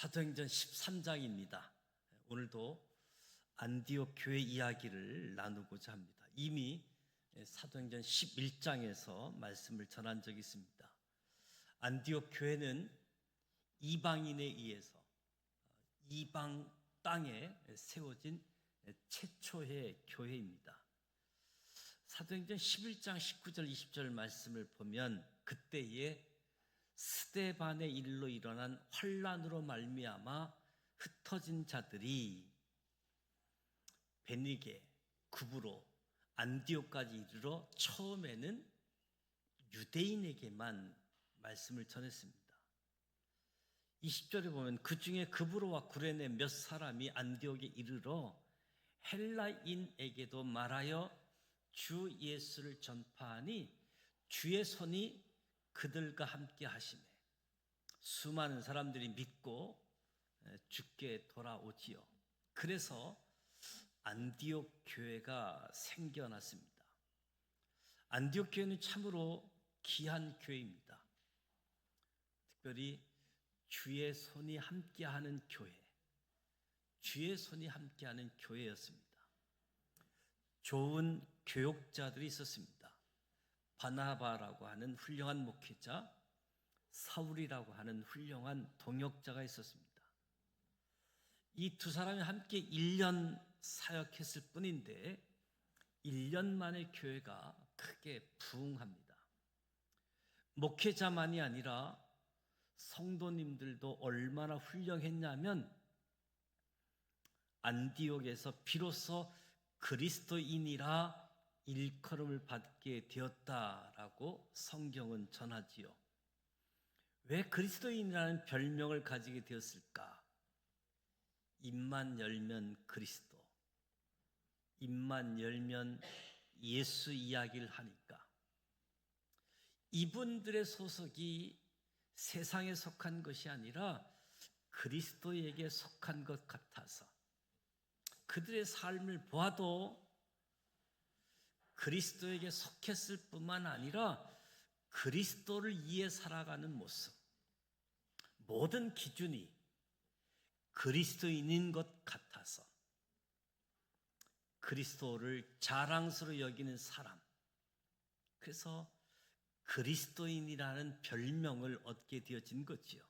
사도행전 13장입니다. 오늘도 안디옥 교회 이야기를 나누고자 합니다. 이미 사도행전 11장에서 말씀을 전한 적이 있습니다. 안디옥 교회는 이방인에 의해서 이방 땅에 세워진 최초의 교회입니다. 사도행전 11장 19절 20절 말씀을 보면 그때에 스데반의 일로 일어난 환난으로 말미암아 흩어진 자들이 베니게, 구브로, 안디옥까지 이르러 처음에는 유대인에게만 말씀을 전했습니다. 20절에 보면 그 중에 구브로와 구레네 몇 사람이 안디옥에 이르러 헬라인에게도 말하여 주 예수를 전파하니 주의 손이 그들과 함께 하시매 수많은 사람들이 믿고 주께 돌아오지요. 그래서 안디옥 교회가 생겨났습니다. 안디옥 교회는 참으로 귀한 교회입니다. 특별히 주의 손이 함께하는 교회, 주의 손이 함께하는 교회였습니다. 좋은 교육자들이 있었습니다. 바나바라고 하는 훌륭한 목회자, 사울이라고 하는 훌륭한 동역자가 있었습니다. 이 두 사람이 함께 1년 사역했을 뿐인데 1년 만에 교회가 크게 부흥합니다. 목회자만이 아니라 성도님들도 얼마나 훌륭했냐면 안디옥에서 비로소 그리스도인이라 일컬음을 받게 되었다라고 성경은 전하지요. 왜 그리스도인이라는 별명을 가지게 되었을까? 입만 열면 그리스도, 입만 열면 예수 이야기를 하니까 이분들의 소속이 세상에 속한 것이 아니라 그리스도에게 속한 것 같아서 그들의 삶을 보아도 그리스도에게 속했을 뿐만 아니라 그리스도를 위해 살아가는 모습, 모든 기준이 그리스도인인 것 같아서 그리스도를 자랑스러워 여기는 사람, 그래서 그리스도인이라는 별명을 얻게 되어진 거지요.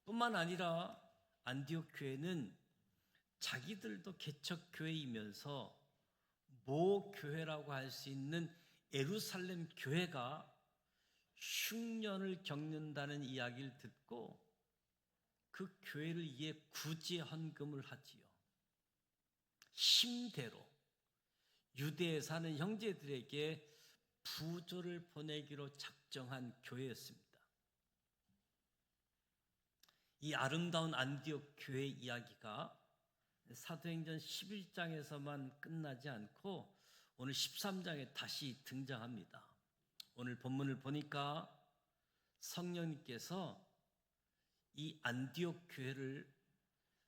뿐만 아니라 안디옥 교회는 자기들도 개척교회이면서 모교회라고 할 수 있는 예루살렘 교회가 흉년을 겪는다는 이야기를 듣고 그 교회를 위해 구제 헌금을 하지요. 힘대로 유대에 사는 형제들에게 부조를 보내기로 작정한 교회였습니다. 이 아름다운 안디옥 교회 이야기가 사도행전 11장에서만 끝나지 않고 오늘 13장에 다시 등장합니다. 오늘 본문을 보니까 성령님께서 이 안디옥 교회를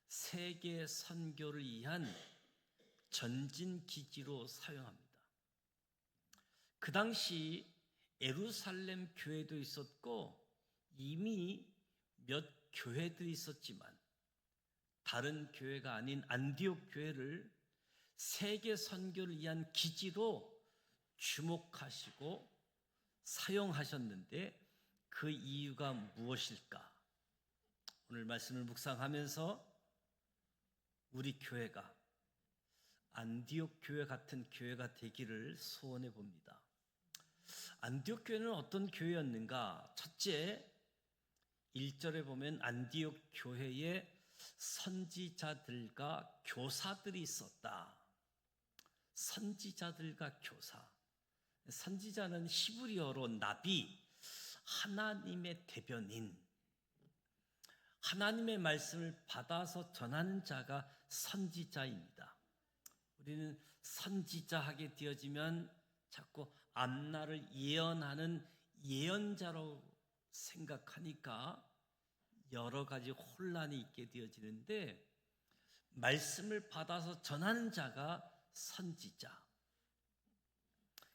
세계 선교를 위한 전진 기지로 사용합니다. 그 당시 예루살렘 교회도 있었고 이미 몇 교회들이 있었지만 다른 교회가 아닌 안디옥 교회를 세계 선교를 위한 기지로 주목하시고 사용하셨는데 그 이유가 무엇일까? 오늘 말씀을 묵상하면서 우리 교회가 안디옥 교회 같은 교회가 되기를 소원해 봅니다. 안디옥 교회는 어떤 교회였는가? 첫째, 1절에 보면 안디옥 교회에 선지자들과 교사들이 있었다. 선지자들과 교사. 선지자는 히브리어로 나비, 하나님의 대변인. 하나님의 말씀을 받아서 전하는 자가 선지자입니다. 우리는 선지자 하게 되어지면 자꾸 앞날을 예언하는 예언자로 생각하니까 여러 가지 혼란이 있게 되어지는데 말씀을 받아서 전하는 자가 선지자.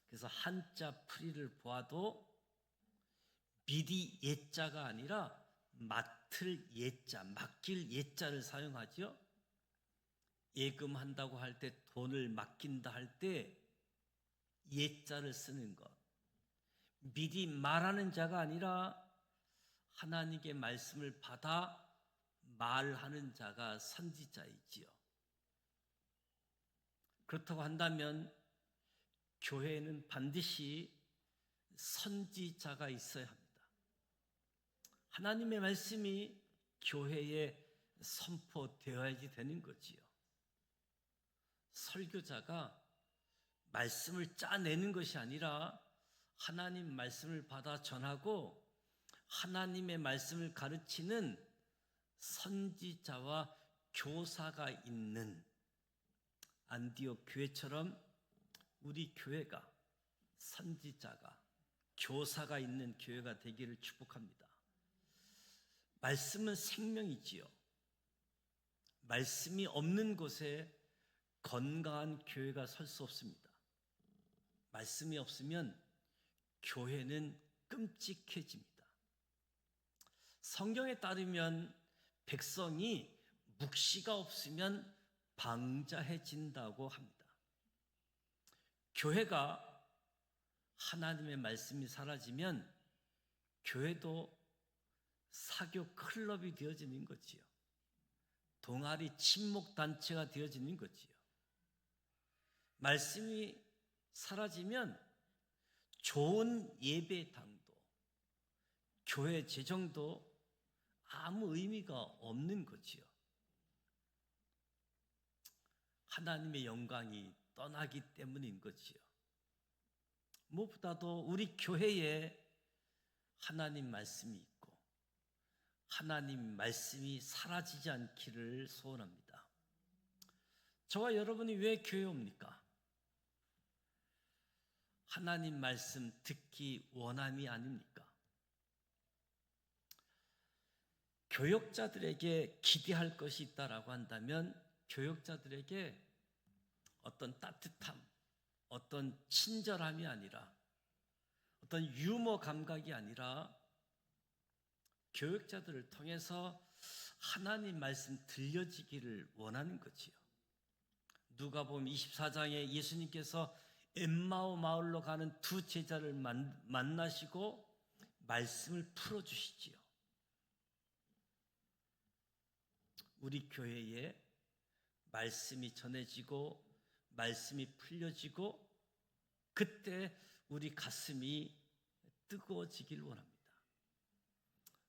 그래서 한자 풀이를 보아도 미리 예자가 아니라 맡을 예자, 맡길 예자를 사용하죠. 예금한다고 할 때, 돈을 맡긴다 할 때 예자를 쓰는 것. 미리 말하는 자가 아니라 하나님께 말씀을 받아 말하는 자가 선지자이지요. 그렇다고 한다면 교회에는 반드시 선지자가 있어야 합니다. 하나님의 말씀이 교회에 선포되어야지 되는 거지요. 설교자가 말씀을 짜내는 것이 아니라 하나님 말씀을 받아 전하고 하나님의 말씀을 가르치는 선지자와 교사가 있는 안디옥 교회처럼 우리 교회가 선지자가 교사가 있는 교회가 되기를 축복합니다. 말씀은 생명이지요. 말씀이 없는 곳에 건강한 교회가 설 수 없습니다. 말씀이 없으면 교회는 끔찍해집니다. 성경에 따르면 백성이 묵시가 없으면 방자해진다고 합니다. 교회가 하나님의 말씀이 사라지면 교회도 사교 클럽이 되어지는 거지요. 동아리 친목 단체가 되어지는 거지요. 말씀이 사라지면 좋은 예배당도 교회 재정도 아무 의미가 없는 거지요. 하나님의 영광이 떠나기 때문인 거지요. 무엇보다도 우리 교회에 하나님 말씀이 있고 하나님 말씀이 사라지지 않기를 소원합니다. 저와 여러분이 왜 교회에 옵니까? 하나님 말씀 듣기 원함이 아닙니까? 교역자들에게 기대할 것이 있다라고 한다면 교역자들에게 어떤 따뜻함, 어떤 친절함이 아니라 어떤 유머 감각이 아니라 교역자들을 통해서 하나님 말씀 들려지기를 원하는 거지요. 누가복음 24장에 예수님께서 엠마오 마을로 가는 두 제자를 만나시고 말씀을 풀어주시지요. 우리 교회에 말씀이 전해지고 말씀이 풀려지고 그때 우리 가슴이 뜨거워지길 원합니다.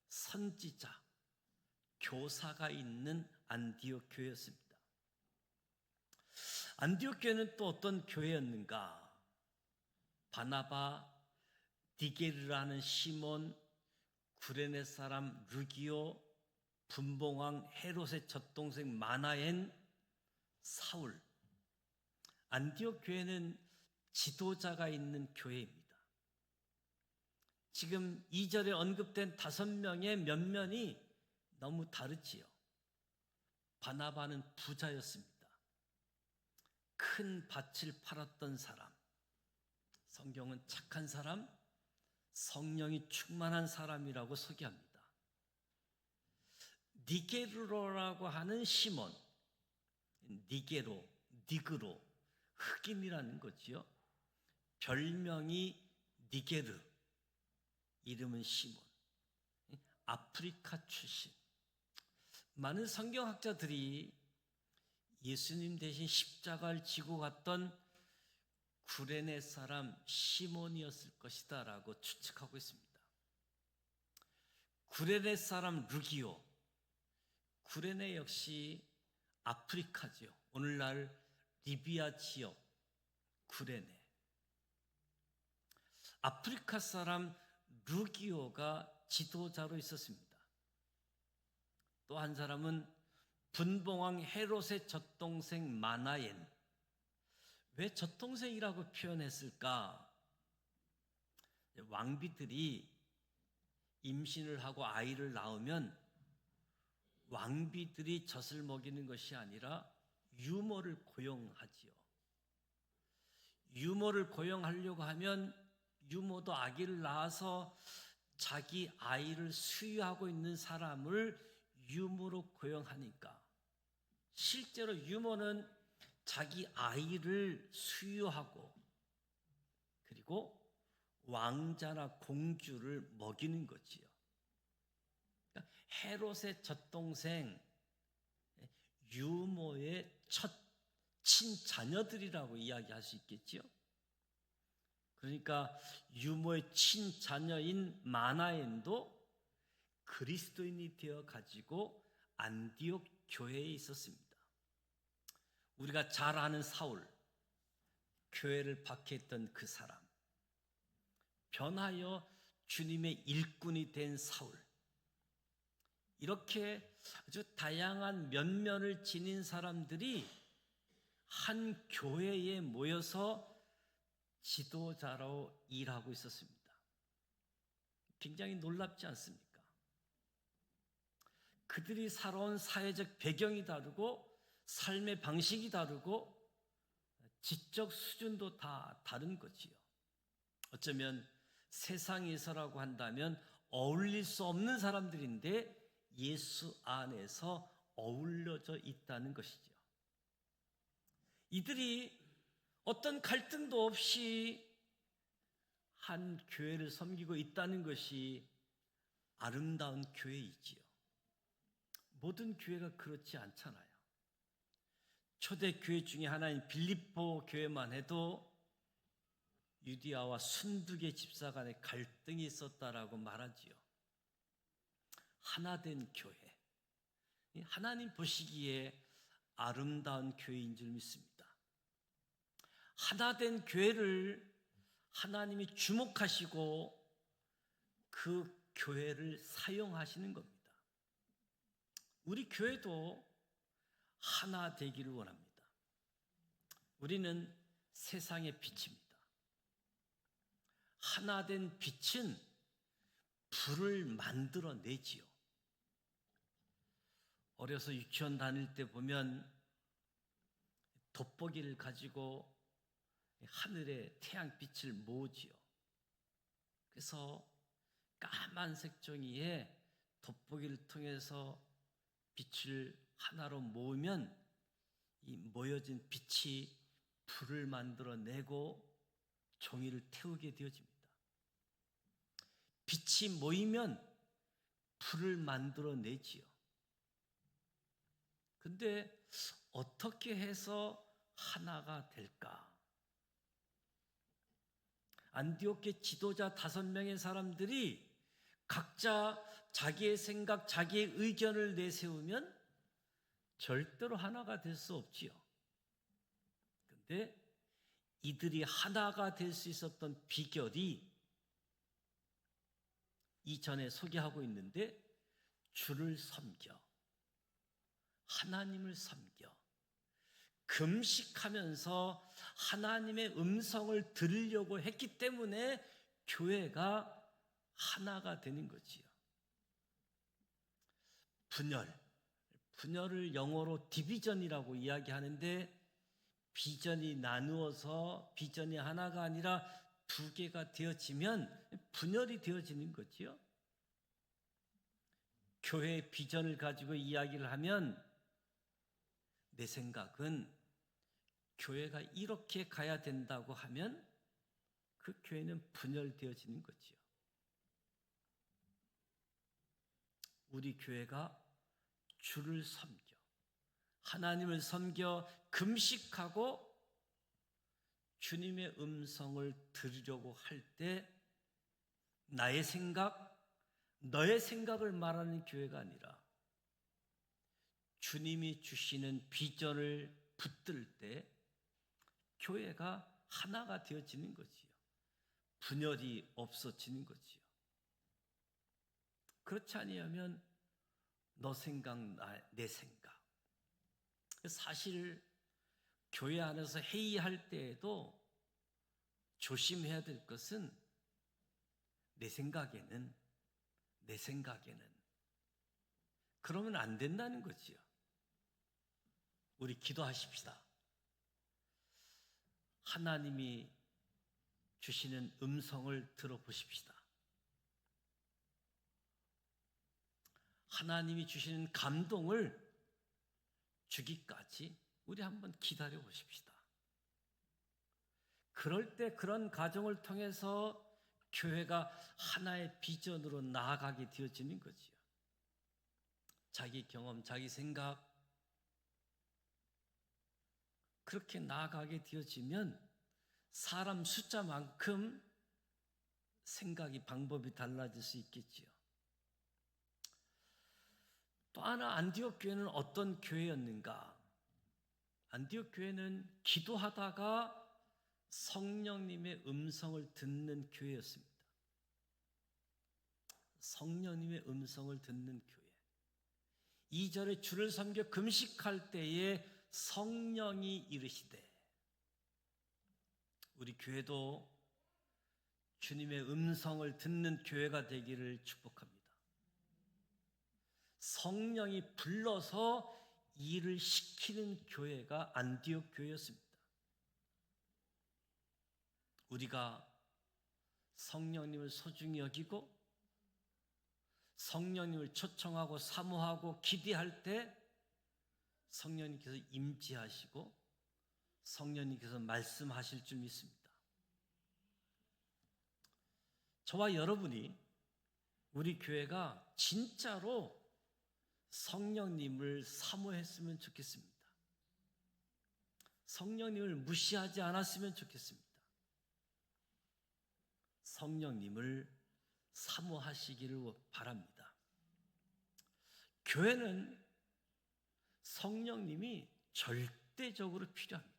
선지자, 교사가 있는 안디옥 교회였습니다. 안디옥 교회는 또 어떤 교회였는가? 바나바, 디게르라는 시몬, 구레네 사람 루기오, 분봉왕 헤롯의 젖동생 마나엔, 사울. 안디옥 교회는 지도자가 있는 교회입니다. 지금 2절에 언급된 5명의 면면이 너무 다르지요. 바나바는 부자였습니다. 큰 밭을 팔았던 사람, 성경은 착한 사람, 성령이 충만한 사람이라고 소개합니다. 니게르로라고 하는 시몬, 니게로, 니그로, 흑인이라는 거지요. 별명이 니게르, 이름은 시몬, 아프리카 출신. 많은 성경학자들이 예수님 대신 십자가를 지고 갔던 구레네 사람 시몬이었을 것이다 라고 추측하고 있습니다. 구레네 사람 루기오, 구레네 역시 아프리카죠. 오늘날 리비아 지역 구레네. 아프리카 사람 루기오가 지도자로 있었습니다. 또 한 사람은 분봉왕 헤롯의 젖동생 마나엔. 왜 젖동생이라고 표현했을까? 왕비들이 임신을 하고 아이를 낳으면 왕비들이 젖을 먹이는 것이 아니라 유모를 고용하지요. 유모를 고용하려고 하면 유모도 아기를 낳아서 자기 아이를 수유하고 있는 사람을 유모로 고용하니까 실제로 유모는 자기 아이를 수유하고 그리고 왕자나 공주를 먹이는 거지요. 그러니까 헤롯의 젖동생 유모의 첫 친자녀들이라고 이야기할 수 있겠지요. 그러니까 유모의 친자녀인 마나엔도 그리스도인이 되어 가지고 안디옥 교회에 있었습니다. 우리가 잘 아는 사울, 교회를 박해했던 그 사람, 변하여 주님의 일꾼이 된 사울, 이렇게 아주 다양한 면면을 지닌 사람들이 한 교회에 모여서 지도자로 일하고 있었습니다. 굉장히 놀랍지 않습니까? 그들이 살아온 사회적 배경이 다르고 삶의 방식이 다르고 지적 수준도 다 다른 거지요. 어쩌면 세상에서라고 한다면 어울릴 수 없는 사람들인데 예수 안에서 어울려져 있다는 것이죠. 이들이 어떤 갈등도 없이 한 교회를 섬기고 있다는 것이 아름다운 교회이지요. 모든 교회가 그렇지 않잖아요. 초대교회 중에 하나인 빌립보 교회만 해도 유디아와 순두계 집사 간의 갈등이 있었다라고 말하지요. 하나된 교회, 하나님 보시기에 아름다운 교회인 줄 믿습니다. 하나된 교회를 하나님이 주목하시고 그 교회를 사용하시는 겁니다. 우리 교회도 하나 되기를 원합니다. 우리는 세상의 빛입니다. 하나된 빛은 불을 만들어내지요. 어려서 유치원 다닐 때 보면 돋보기를 가지고 하늘에 태양빛을 모으지요. 그래서 까만색 종이에 돋보기를 통해서 빛을 하나로 모으면 이 모여진 빛이 불을 만들어내고 종이를 태우게 되어집니다. 빛이 모이면 불을 만들어내지요. 근데 어떻게 해서 하나가 될까? 안디옥의 지도자 5명의 사람들이 각자 자기의 생각, 자기의 의견을 내세우면 절대로 하나가 될 수 없지요. 그런데 이들이 하나가 될 수 있었던 비결이 이전에 소개하고 있는데 주를 섬겨, 하나님을 섬겨, 금식하면서 하나님의 음성을 들으려고 했기 때문에 교회가 하나가 되는 거지요. 분열을 영어로 디비전이라고 이야기하는데 비전이 나누어서 비전이 하나가 아니라 2개가 되어지면 분열이 되어지는 거지요. 교회의 비전을 가지고 이야기를 하면 내 생각은 교회가 이렇게 가야 된다고 하면 그 교회는 분열되어지는 거지요. 우리 교회가 주를 섬겨, 하나님을 섬겨 금식하고 주님의 음성을 들으려고 할 때 나의 생각, 너의 생각을 말하는 교회가 아니라 주님이 주시는 비전을 붙들 때 교회가 하나가 되어지는 거지요. 분열이 없어지는 거지요. 그렇지 아니하면 너 생각, 내 생각. 사실 교회 안에서 회의할 때에도 조심해야 될 것은 내 생각에는 그러면 안 된다는 거지요. 우리 기도하십시다. 하나님이 주시는 음성을 들어보십시다. 하나님이 주시는 감동을 주기까지 우리 한번 기다려 보십시다. 그럴 때 그런 과정을 통해서 교회가 하나의 비전으로 나아가게 되어지는 거지요. 자기 경험, 자기 생각, 그렇게 나아가게 되어지면 사람 숫자만큼 생각이, 방법이 달라질 수 있겠지요. 또 하나 안디옥 교회는 어떤 교회였는가? 안디옥 교회는 기도하다가 성령님의 음성을 듣는 교회였습니다. 성령님의 음성을 듣는 교회. 2절에 주를 섬겨 금식할 때에 성령이 이르시되, 우리 교회도 주님의 음성을 듣는 교회가 되기를 축복합니다. 성령이 불러서 일을 시키는 교회가 안디옥 교회였습니다. 우리가 성령님을 소중히 여기고 성령님을 초청하고 사모하고 기대할 때 성령님께서 임재하시고 성령님께서 말씀하실 줄 믿습니다. 저와 여러분이, 우리 교회가 진짜로 성령님을 사모했으면 좋겠습니다. 성령님을 무시하지 않았으면 좋겠습니다. 성령님을 사모하시기를 바랍니다. 교회는 성령님이 절대적으로 필요합니다.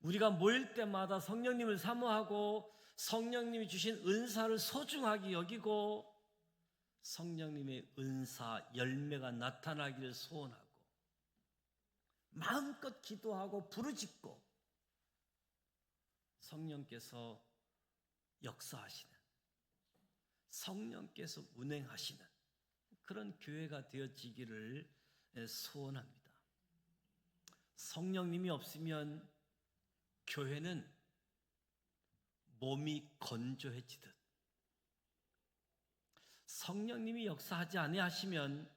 우리가 모일 때마다 성령님을 사모하고 성령님이 주신 은사를 소중하게 여기고 성령님의 은사, 열매가 나타나기를 소원하고 마음껏 기도하고 부르짖고 성령께서 역사하시는, 성령께서 운행하시는 그런 교회가 되어지기를 소원합니다. 성령님이 없으면 교회는 몸이 건조해지듯, 성령님이 역사하지 아니하시면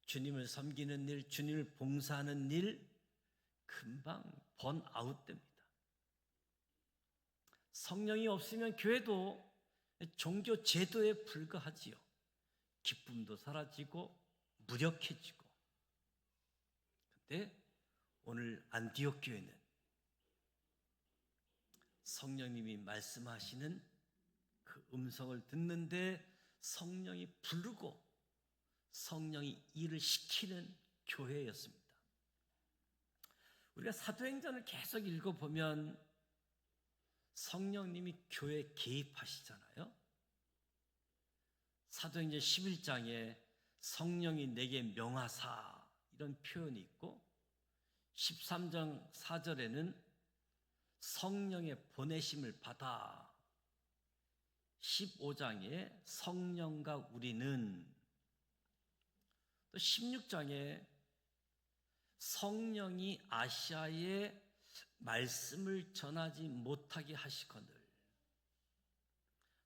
주님을 섬기는 일, 주님을 봉사하는 일 금방 번아웃됩니다. 성령이 없으면 교회도 종교 제도에 불과하지요. 기쁨도 사라지고 무력해지고. 그런데 오늘 안디옥 교회는 성령님이 말씀하시는 그 음성을 듣는데 성령이 부르고 성령이 일을 시키는 교회였습니다. 우리가 사도행전을 계속 읽어보면 성령님이 교회에 개입하시잖아요. 사도행전 11장에 성령이 내게 명하사 이런 표현이 있고 13장 4절에는 성령의 보내심을 받아 15장에 성령과 우리는, 또 16장에 성령이 아시아에 말씀을 전하지 못하게 하시거늘,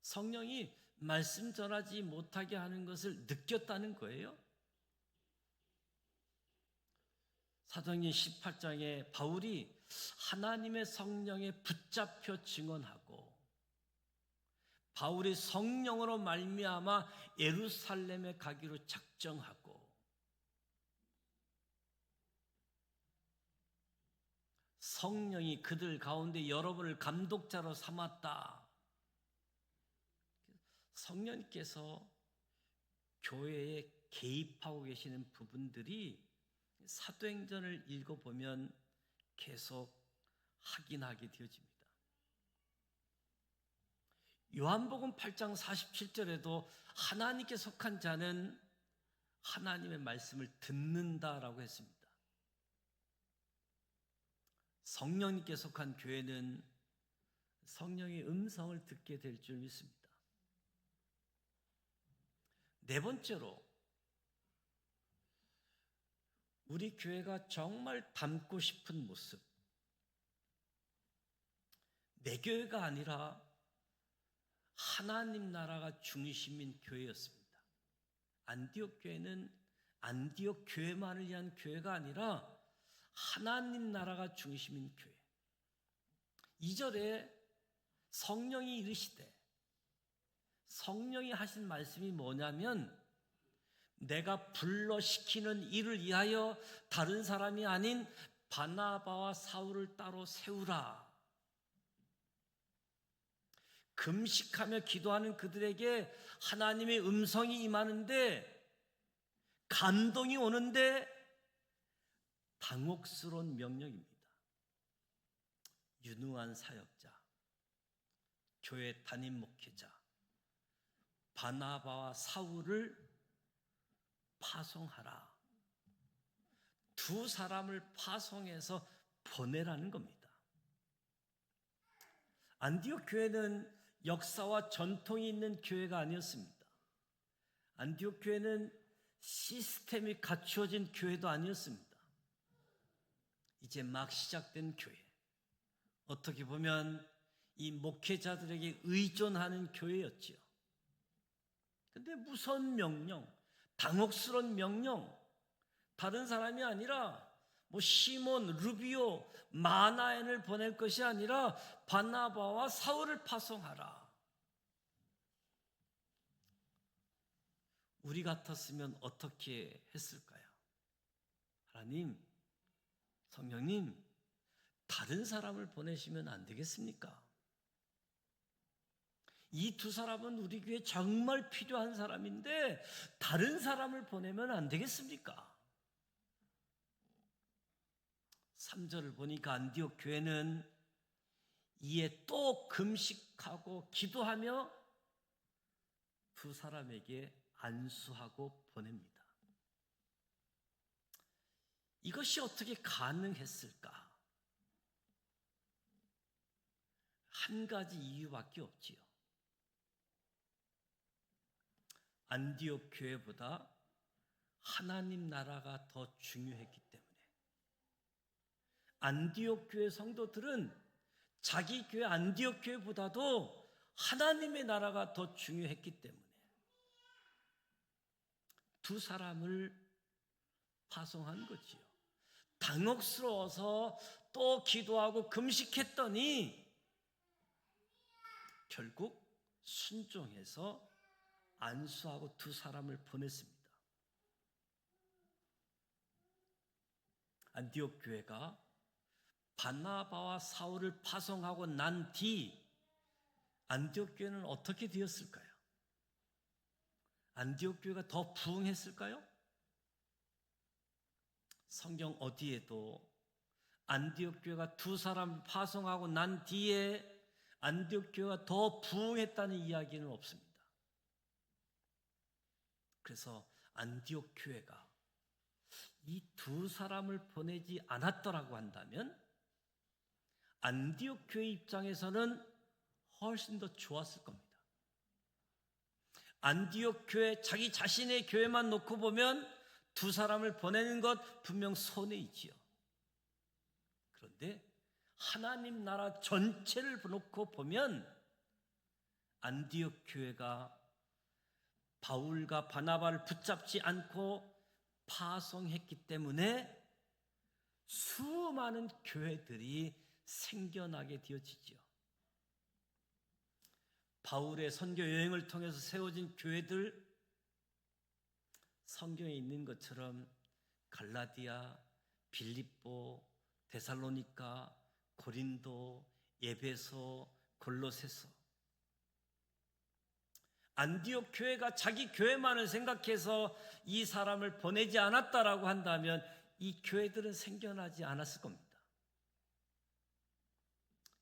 성령이 말씀 전하지 못하게 하는 것을 느꼈다는 거예요. 사도행전 18장에 바울이 하나님의 성령에 붙잡혀 증언하고 바울이 성령으로 말미암아 예루살렘에 가기로 작정하고 성령이 그들 가운데 여러분을 감독자로 삼았다. 성령께서 교회에 개입하고 계시는 부분들이 사도행전을 읽어보면 계속 확인하게 되어집니다. 요한복음 8장 47절에도 하나님께 속한 자는 하나님의 말씀을 듣는다라고 했습니다. 성령님께 속한 교회는 성령의 음성을 듣게 될 줄 믿습니다. 네 번째로, 우리 교회가 정말 닮고 싶은 모습, 내 교회가 아니라 하나님 나라가 중심인 교회였습니다. 안디옥 교회는 안디옥 교회만을 위한 교회가 아니라 하나님 나라가 중심인 교회. 2절에 성령이 이르시되, 성령이 하신 말씀이 뭐냐면 내가 불러시키는 일을 위하여 다른 사람이 아닌 바나바와 사울을 따로 세우라. 금식하며 기도하는 그들에게 하나님의 음성이 임하는데, 감동이 오는데 당혹스러운 명령입니다. 유능한 사역자, 교회 담임 목회자 바나바와 사울을 파송하라. 두 사람을 파송해서 보내라는 겁니다. 안디옥 교회는 역사와 전통이 있는 교회가 아니었습니다. 안디옥 교회는 시스템이 갖추어진 교회도 아니었습니다. 이제 막 시작된 교회. 어떻게 보면 이 목회자들에게 의존하는 교회였지요. 근데 무서운 명령, 당혹스러운 명령, 다른 사람이 아니라 시몬, 루비오, 마나엔을 보낼 것이 아니라 바나바와 사울을 파송하라. 우리 같았으면 어떻게 했을까요? 하나님, 성령님, 다른 사람을 보내시면 안 되겠습니까? 이 두 사람은 우리 교회에 정말 필요한 사람인데 다른 사람을 보내면 안 되겠습니까? 3절을 보니까 안디옥 교회는 이에 또 금식하고 기도하며 두 사람에게 안수하고 보냅니다. 이것이 어떻게 가능했을까? 한 가지 이유밖에 없지요. 안디옥 교회보다 하나님 나라가 더 중요했기 때문에, 안디옥 교회 성도들은 자기 교회 안디옥 교회보다도 하나님의 나라가 더 중요했기 때문에 두 사람을 파송한 거지요. 당혹스러워서 또 기도하고 금식했더니 결국 순종해서 안수하고 두 사람을 보냈습니다. 안디옥 교회가 바나바와 사울을 파송하고 난 뒤 안디옥 교회는 어떻게 되었을까요? 안디옥 교회가 더 부흥했을까요? 성경 어디에도 안디옥 교회가 두 사람 파송하고 난 뒤에 안디옥 교회가 더 부흥했다는 이야기는 없습니다. 그래서 안디옥 교회가 이 두 사람을 보내지 않았더라고 한다면 안디옥 교회 입장에서는 훨씬 더 좋았을 겁니다. 안디옥 교회, 자기 자신의 교회만 놓고 보면 두 사람을 보내는 것 분명 손해이지요. 그런데 하나님 나라 전체를 놓고 보면 안디옥 교회가 바울과 바나바를 붙잡지 않고 파송했기 때문에 수많은 교회들이 생겨나게 되어지죠. 바울의 선교 여행을 통해서 세워진 교회들, 성경에 있는 것처럼 갈라디아, 빌립보, 데살로니가, 고린도, 에베소, 골로새서. 안디옥 교회가 자기 교회만을 생각해서 이 사람을 보내지 않았다라고 한다면 이 교회들은 생겨나지 않았을 겁니다.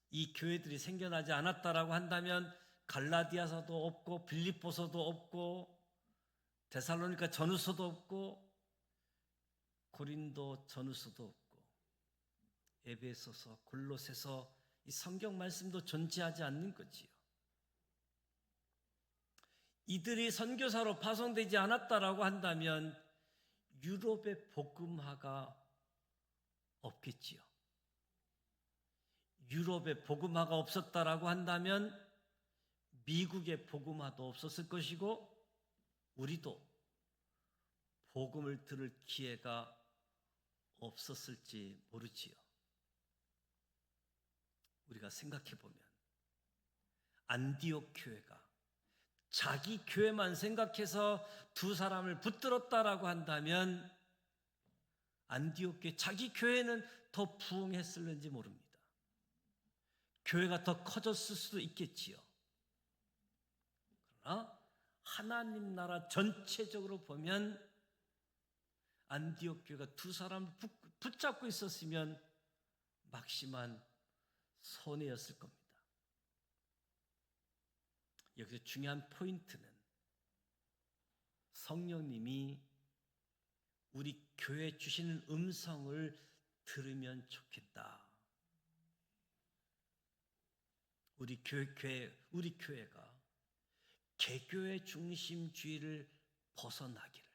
이 교회들이 생겨나지 않았다라고 한다면 갈라디아서도 없고 빌립보서도 없고 데살로니가 전후서도 없고 고린도 전후서도 없고 에베소서, 골로새서, 이 성경 말씀도 존재하지 않는 거지요. 이들이 선교사로 파송되지 않았다라고 한다면 유럽의 복음화가 없겠지요. 유럽에 복음화가 없었다라고 한다면 미국에 복음화도 없었을 것이고 우리도 복음을 들을 기회가 없었을지 모르지요. 우리가 생각해 보면 안디옥 교회가 자기 교회만 생각해서 두 사람을 붙들었다라고 한다면 안디옥 교회, 자기 교회는 더 부흥했을는지 모릅니다. 교회가 더 커졌을 수도 있겠지요. 그러나 하나님 나라 전체적으로 보면 안디옥 교회가 두 사람을 붙잡고 있었으면 막심한 손해였을 겁니다. 여기서 중요한 포인트는 성령님이 우리 교회에 주시는 음성을 들으면 좋겠다. 우리 교회가 개교의 중심주의를 벗어나기를,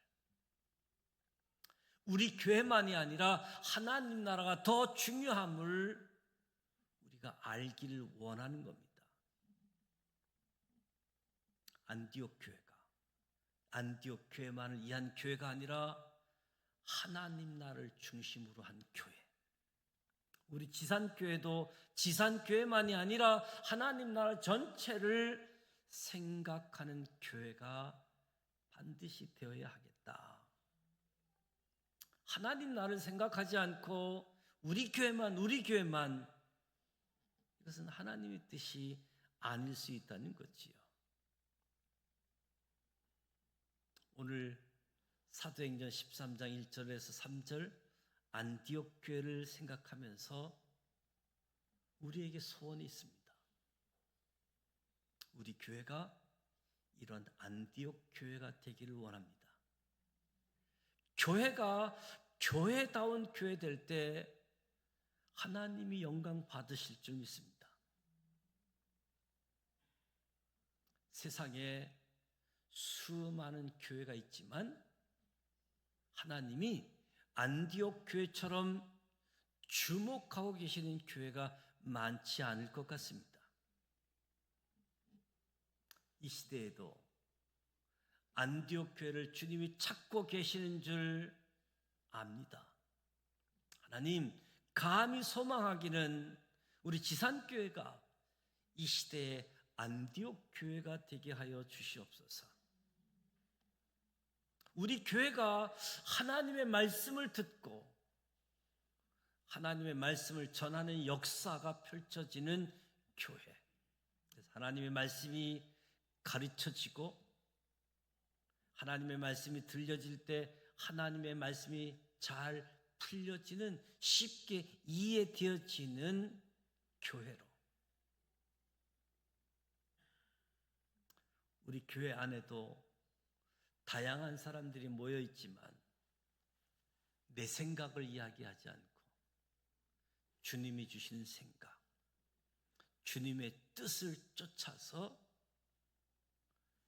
우리 교회만이 아니라 하나님 나라가 더 중요함을 우리가 알기를 원하는 겁니다. 안디옥 교회만을 위한 교회가 아니라 하나님 나라를 중심으로 한 교회. 우리 지산교회도 지산교회만이 아니라 하나님 나라 전체를 생각하는 교회가 반드시 되어야 하겠다. 하나님 나라를 생각하지 않고 우리 교회만 이것은 하나님의 뜻이 아닐 수 있다는 거지요. 오늘 사도행전 13장 1절에서 3절 안디옥 교회를 생각하면서 우리에게 소원이 있습니다. 우리 교회가 이런 안디옥 교회가 되기를 원합니다. 교회가 교회다운 교회 될 때 하나님이 영광 받으실 줄 믿습니다. 세상에 수많은 교회가 있지만 하나님이 안디옥 교회처럼 주목하고 계시는 교회가 많지 않을 것 같습니다. 이 시대에도 안디옥 교회를 주님이 찾고 계시는 줄 압니다. 하나님, 감히 소망하기는 우리 지산교회가 이 시대의 안디옥 교회가 되게 하여 주시옵소서. 우리 교회가 하나님의 말씀을 듣고 하나님의 말씀을 전하는 역사가 펼쳐지는 교회. 그래서 하나님의 말씀이 가르쳐지고 하나님의 말씀이 들려질 때 하나님의 말씀이 잘 풀려지는, 쉽게 이해되어지는 교회로 우리 교회 안에도 다양한 사람들이 모여 있지만 내 생각을 이야기하지 않고 주님이 주신 생각, 주님의 뜻을 쫓아서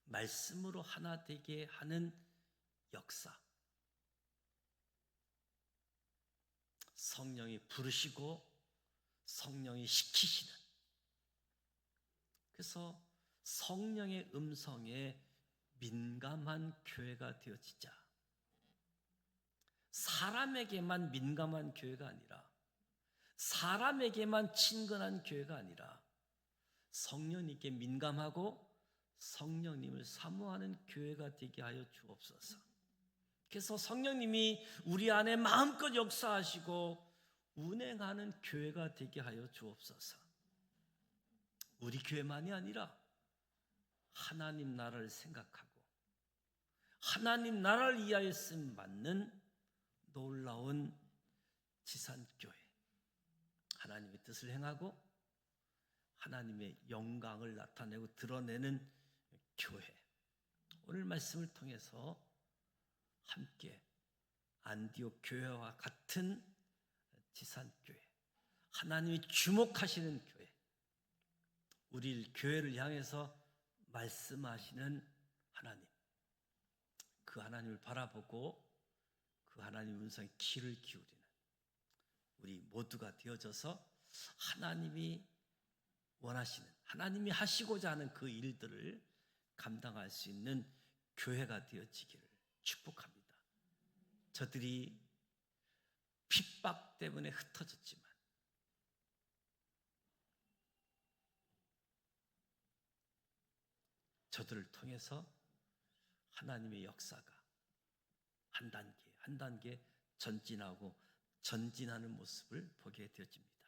말씀으로 하나 되게 하는 역사, 성령이 부르시고 성령이 시키시는, 그래서 성령의 음성에 민감한 교회가 되어지자. 사람에게만 민감한 교회가 아니라, 사람에게만 친근한 교회가 아니라 성령님께 민감하고 성령님을 사모하는 교회가 되게 하여 주옵소서. 그래서 성령님이 우리 안에 마음껏 역사하시고 운행하는 교회가 되게 하여 주옵소서. 우리 교회만이 아니라 하나님 나라를 생각하고 하나님 나라를 위하여 쓰임 받는 놀라운 지산교회, 하나님의 뜻을 행하고 하나님의 영광을 나타내고 드러내는 교회. 오늘 말씀을 통해서 함께 안디옥 교회와 같은 지산교회, 하나님이 주목하시는 교회, 우리 교회를 향해서 말씀하시는 하나님, 그 하나님을 바라보고 그 하나님 음성에 귀를 기울이는 우리 모두가 되어져서 하나님이 원하시는, 하나님이 하시고자 하는 그 일들을 감당할 수 있는 교회가 되어지기를 축복합니다. 저들이 핍박 때문에 흩어졌지만 저들을 통해서 하나님의 역사가 한 단계 한 단계 전진하고 전진하는 모습을 보게 되어집니다.